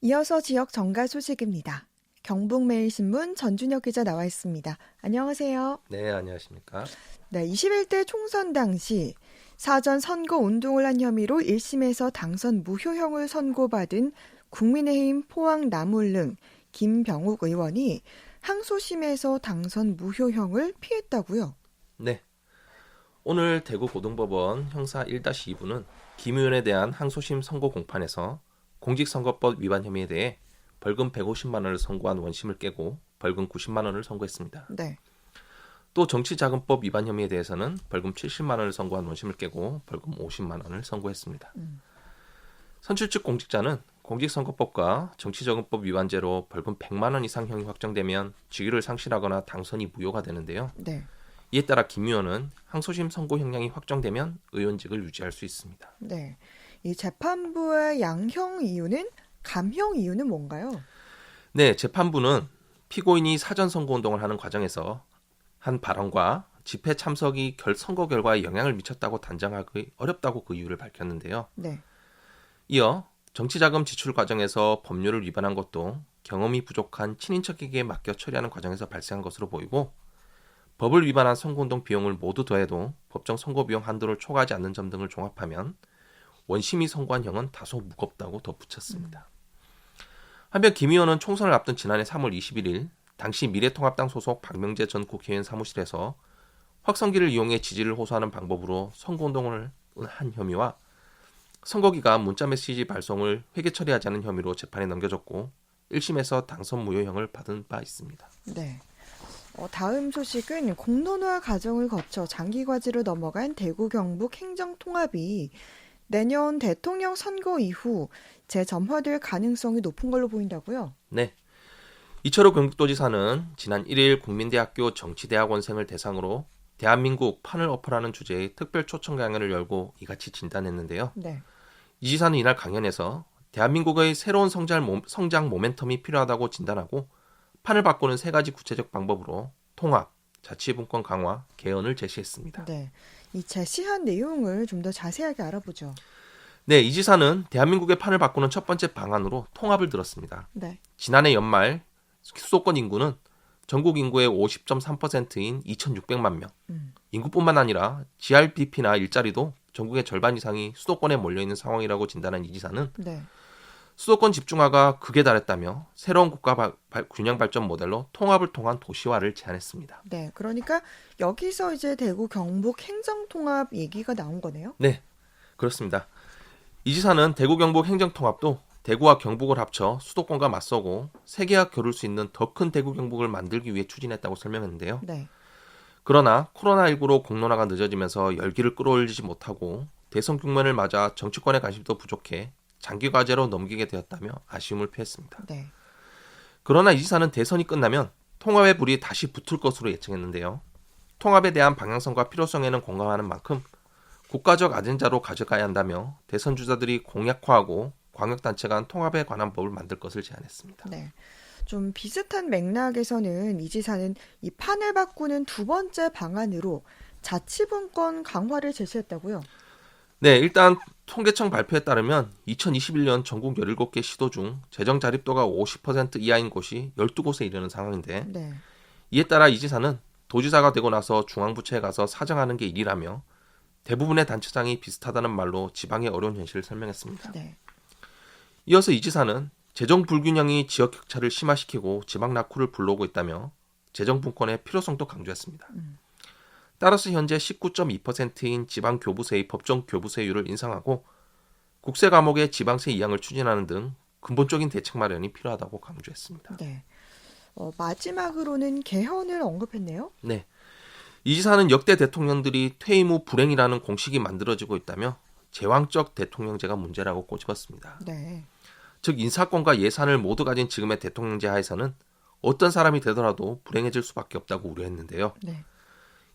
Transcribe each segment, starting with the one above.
이어서 지역 정가 소식입니다. 경북매일신문 전준혁 기자 나와 있습니다. 안녕하세요. 네, 안녕하십니까? 네, 21대 총선 당시 사전 선거 운동을 한 혐의로 1심에서 당선 무효형을 선고받은 국민의힘 포항 남울릉 김병욱 의원이 항소심에서 당선 무효형을 피했다고요? 네, 오늘 대구고등법원 형사 1-2부는 김 의원에 대한 항소심 선고 공판에서 공직선거법 위반 혐의에 대해 벌금 150만 원을 선고한 원심을 깨고 벌금 90만 원을 선고했습니다. 네. 또 정치자금법 위반 혐의에 대해서는 벌금 70만 원을 선고한 원심을 깨고 벌금 50만 원을 선고했습니다. 선출직 공직자는 공직선거법과 정치자금법 위반죄로 벌금 100만 원 이상 형이 확정되면 직위를 상실하거나 당선이 무효가 되는데요. 네. 이에 따라 김 의원은 항소심 선고 형량이 확정되면 의원직을 유지할 수 있습니다. 네. 이 재판부의 양형 이유는 감형 이유는 뭔가요? 네, 재판부는 피고인이 사전 선거 운동을 하는 과정에서 한 발언과 집회 참석이 선거 결과에 영향을 미쳤다고 단정하기 어렵다고 그 이유를 밝혔는데요. 네. 이어 정치자금 지출 과정에서 법률을 위반한 것도 경험이 부족한 친인척에게 맡겨 처리하는 과정에서 발생한 것으로 보이고 법을 위반한 선거운동 비용을 모두 더해도 법정 선거 비용 한도를 초과하지 않는 점 등을 종합하면 원심이 선고한 형은 다소 무겁다고 덧붙였습니다. 한편 김 의원은 총선을 앞둔 지난해 3월 21일 당시 미래통합당 소속 박명재 전 국회의원 사무실에서 확성기를 이용해 지지를 호소하는 방법으로 선거운동을 한 혐의와 선거기간 문자메시지 발송을 회계 처리하지 않은 혐의로 재판에 넘겨졌고 1심에서 당선 무효형을 받은 바 있습니다. 네. 다음 소식은 공론화 과정을 거쳐 장기과제로 넘어간 대구 경북 행정통합이 내년 대통령 선거 이후 재점화될 가능성이 높은 걸로 보인다고요? 네. 이철호 경북도지사는 지난 1일 국민대학교 정치대학원생을 대상으로 대한민국 판을 엎어라는 주제의 특별 초청 강연을 열고 이같이 진단했는데요. 네. 이 지사는 이날 강연에서 대한민국의 새로운 성장 모멘텀이 필요하다고 진단하고 판을 바꾸는 세 가지 구체적 방법으로 통합, 자치분권 강화, 개헌을 제시했습니다. 네. 이 제시한 내용을 좀 더 자세하게 알아보죠. 네, 이 지사는 대한민국의 판을 바꾸는 첫 번째 방안으로 통합을 들었습니다. 네. 지난해 연말 수도권 인구는 전국 인구의 50.3%인 2,600만 명. 인구뿐만 아니라 GRBP나 일자리도 전국의 절반 이상이 수도권에 몰려있는 상황이라고 진단한 이 지사는 네. 수도권 집중화가 극에 달했다며 새로운 국가 균형 발전 모델로 통합을 통한 도시화를 제안했습니다. 네. 그러니까 여기서 이제 대구 경북 행정통합 얘기가 나온 거네요. 네, 그렇습니다. 이 지사는 대구 경북 행정통합도 대구와 경북을 합쳐 수도권과 맞서고 세계와 겨룰 수 있는 더 큰 대구 경북을 만들기 위해 추진했다고 설명했는데요. 네. 그러나 코로나19로 공론화가 늦어지면서 열기를 끌어올리지 못하고 대선 국면을 맞아 정치권의 관심도 부족해 장기 과제로 넘기게 되었다며 아쉬움을 표했습니다. 네. 그러나 이 지사는 대선이 끝나면 통합의 불이 다시 붙을 것으로 예측했는데요. 통합에 대한 방향성과 필요성에는 공감하는 만큼 국가적 아젠다로 가져가야 한다며 대선 주자들이 공약화하고 광역단체 간 통합에 관한 법을 만들 것을 제안했습니다. 네. 좀 비슷한 맥락에서는 이 지사는 이 판을 바꾸는 두 번째 방안으로 자치분권 강화를 제시했다고요? 네, 일단 통계청 발표에 따르면 2021년 전국 17개 시도 중 재정 자립도가 50% 이하인 곳이 12곳에 이르는 상황인데 네. 이에 따라 이 지사는 도지사가 되고 나서 중앙부처에 가서 사정하는 게 일이라며 대부분의 단체장이 비슷하다는 말로 지방의 어려운 현실을 설명했습니다. 네. 이어서 이 지사는 재정 불균형이 지역 격차를 심화시키고 지방 낙후를 불러오고 있다며 재정 분권의 필요성도 강조했습니다. 따라서 현재 19.2%인 지방 교부세의 법정 교부세율을 인상하고 국세 과목의 지방세 이양을 추진하는 등 근본적인 대책 마련이 필요하다고 강조했습니다. 네. 마지막으로는 개헌을 언급했네요. 네. 이 지사는 역대 대통령들이 퇴임 후 불행이라는 공식이 만들어지고 있다며 제왕적 대통령제가 문제라고 꼬집었습니다. 네. 즉 인사권과 예산을 모두 가진 지금의 대통령제 하에서는 어떤 사람이 되더라도 불행해질 수밖에 없다고 우려했는데요. 네.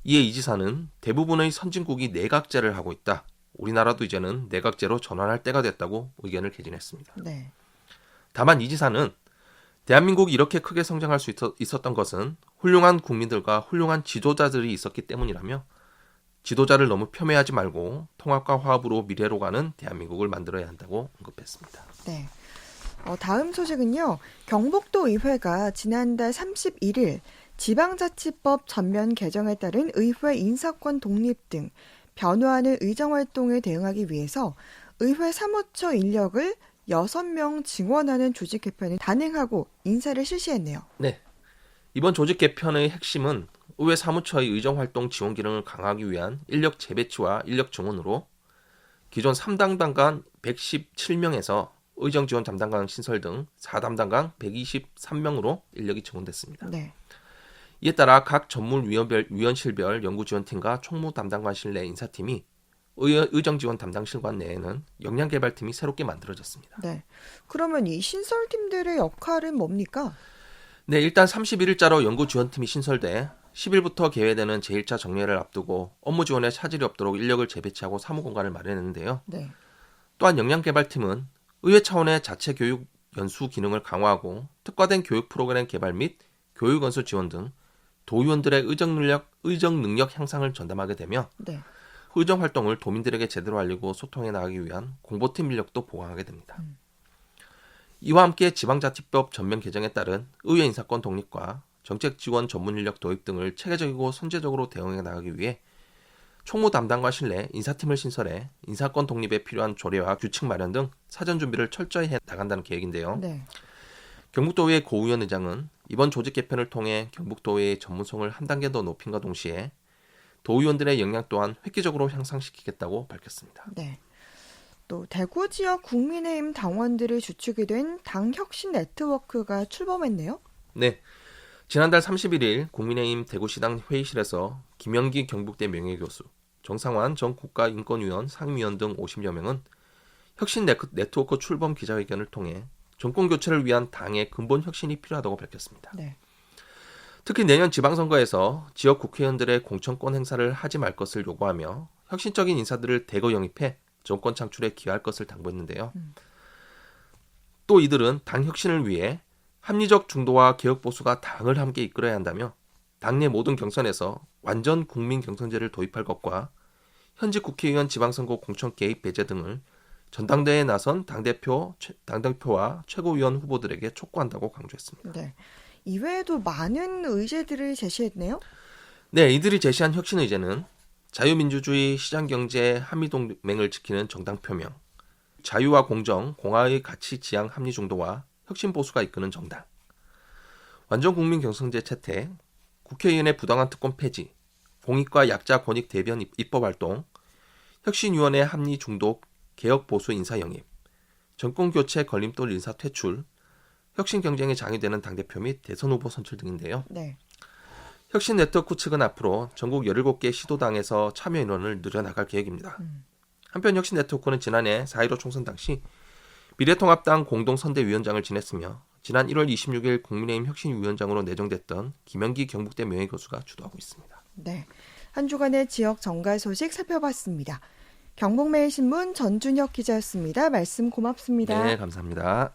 이에 이 지사는 대부분의 선진국이 내각제를 하고 있다. 우리나라도 이제는 내각제로 전환할 때가 됐다고 의견을 개진했습니다. 네. 다만 이 지사는 대한민국이 이렇게 크게 성장할 수 있었던 것은 훌륭한 국민들과 훌륭한 지도자들이 있었기 때문이라며 지도자를 너무 폄훼하지 말고 통합과 화합으로 미래로 가는 대한민국을 만들어야 한다고 언급했습니다. 네. 다음 소식은요. 경북도 의회가 지난달 31일 지방자치법 전면 개정에 따른 의회 인사권 독립 등 변화하는 의정활동에 대응하기 위해서 의회 사무처 인력을 6명 증원하는 조직 개편을 단행하고 인사를 실시했네요. 네. 이번 조직 개편의 핵심은 의회 사무처의 의정활동 지원 기능을 강화하기 위한 인력 재배치와 인력 증원으로 기존 3담당관 117명에서 의정지원 담당관 신설 등 4담당관 123명으로 인력이 증원됐습니다. 네. 이에 따라 각 전문위원실별 연구지원팀과 총무 담당관실 내 인사팀이 의정지원 담당실관 내에는 역량개발팀이 새롭게 만들어졌습니다. 네. 그러면 이 신설팀들의 역할은 뭡니까? 네, 일단 31일자로 연구지원팀이 신설돼 10일부터 개회되는 제1차 정례를 앞두고 업무 지원에 차질이 없도록 인력을 재배치하고 사무공간을 마련했는데요. 네. 또한 역량개발팀은 의회 차원의 자체 교육 연수 기능을 강화하고 특화된 교육 프로그램 개발 및 교육 원수 지원 등 도의원들의 의정 능력 향상을 전담하게 되며 네. 의정 활동을 도민들에게 제대로 알리고 소통해 나가기 위한 공보팀 인력도 보강하게 됩니다. 이와 함께 지방자치법 전면 개정에 따른 의회 인사권 독립과 정책 지원 전문 인력 도입 등을 체계적이고 선제적으로 대응해 나가기 위해 총무 담당관실 내 인사팀을 신설해 인사권 독립에 필요한 조례와 규칙 마련 등 사전 준비를 철저히 해 나간다는 계획인데요. 네. 경북도의회 고우현 의장은 이번 조직 개편을 통해 경북도의회의 전문성을 한 단계 더 높임과 동시에 도의원들의 역량 또한 획기적으로 향상시키겠다고 밝혔습니다. 네. 또 대구 지역 국민의힘 당원들이 주축이 된 당혁신 네트워크가 출범했네요. 네, 지난달 31일 국민의힘 대구시당 회의실에서 김영기 경북대 명예교수, 정상환 전 국가인권위원 상임위원 등 50여 명은 혁신 네트워크 출범 기자회견을 통해 정권 교체를 위한 당의 근본 혁신이 필요하다고 밝혔습니다. 네. 특히 내년 지방선거에서 지역 국회의원들의 공천권 행사를 하지 말 것을 요구하며 혁신적인 인사들을 대거 영입해 정권 창출에 기여할 것을 당부했는데요. 또 이들은 당 혁신을 위해 합리적 중도와 개혁 보수가 당을 함께 이끌어야 한다며 당내 모든 경선에서 완전 국민 경선제를 도입할 것과 현직 국회의원 지방선거 공천 개입 배제 등을 전당대회에 나선 당대표와 최고위원 후보들에게 촉구한다고 강조했습니다. 네. 이외에도 많은 의제들을 제시했네요. 네, 이들이 제시한 혁신 의제는 자유민주주의, 시장경제, 한미동맹을 지키는 정당 표명, 자유와 공정, 공화의 가치 지향 합리 중도와 혁신 보수가 이끄는 정당, 완전 국민 경선제 채택, 국회의원의 부당한 특권 폐지, 공익과 약자 권익 대변 입법 활동, 혁신위원회 합리 중도 개혁 보수 인사 영입, 정권 교체 걸림돌 인사 퇴출, 혁신 경쟁에 장애되는 당대표 및 대선 후보 선출 등인데요. 네. 혁신 네트워크 측은 앞으로 전국 17개 시도당에서 참여 인원을 늘려나갈 계획입니다. 한편 혁신 네트워크는 지난해 4.15 총선 당시 미래통합당 공동선대위원장을 지냈으며 지난 1월 26일 국민의힘 혁신위원장으로 내정됐던 김영기 경북대 명예교수가 주도하고 있습니다. 네. 한 주간의 지역 정갈 소식 살펴봤습니다. 경북매일신문 전준혁 기자였습니다. 말씀 고맙습니다. 네, 감사합니다.